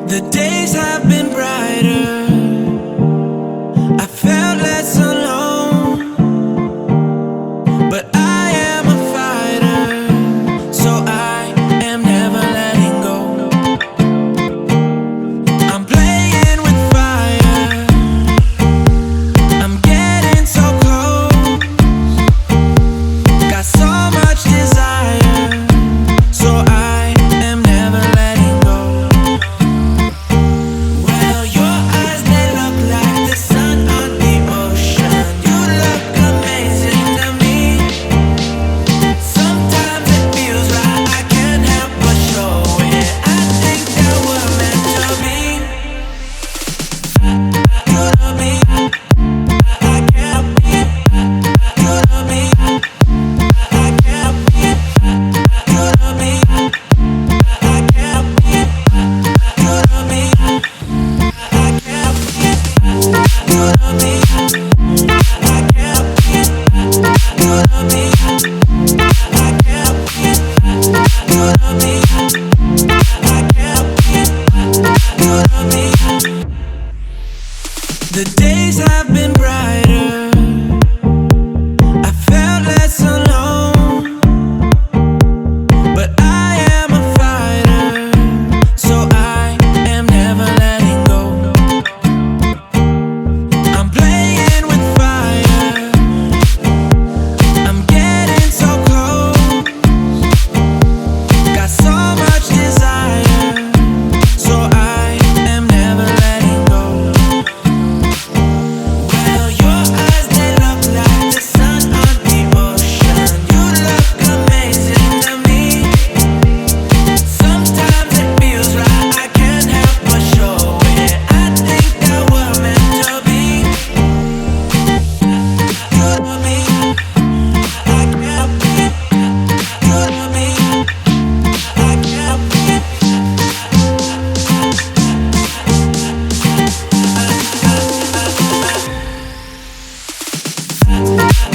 The days have been brighter. I felt less alone, but I am a fighter, so I am never letting go. I'm playing with fire, I'm getting so close. Got so much desire, so I am never letting go. Well,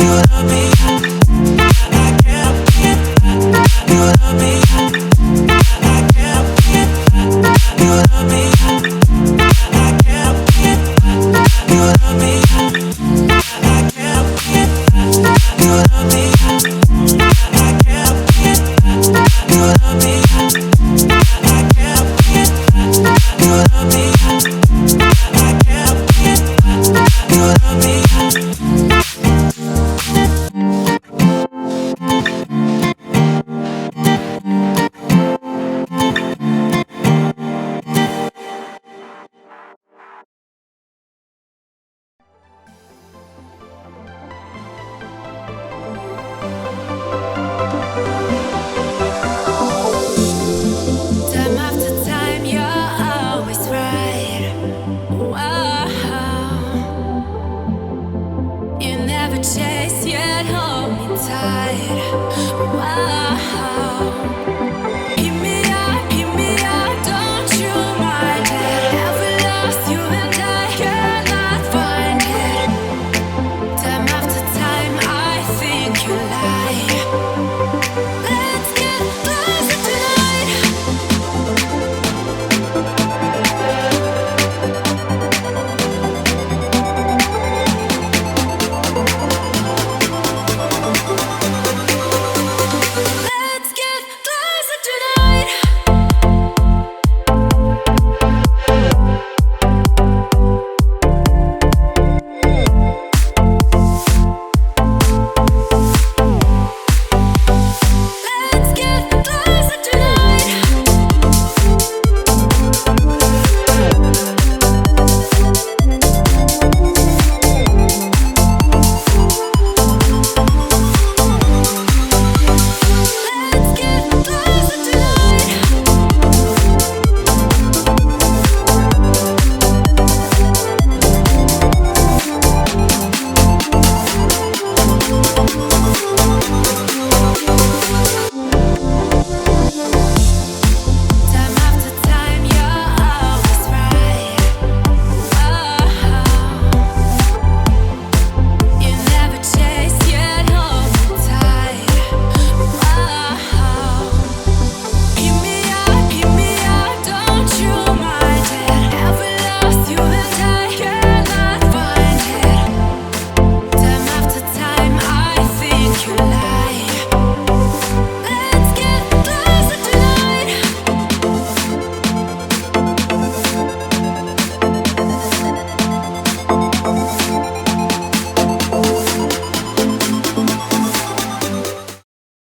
You love me, I can't be. You love me, I can't be. You love me, I can't be. You love me, I can't be. You love me, I can't be. You love me, I can't be. You love me, I can't be. You love me. Time after time, you're always right. Wow. You never chase, yet hold me tight. Wow.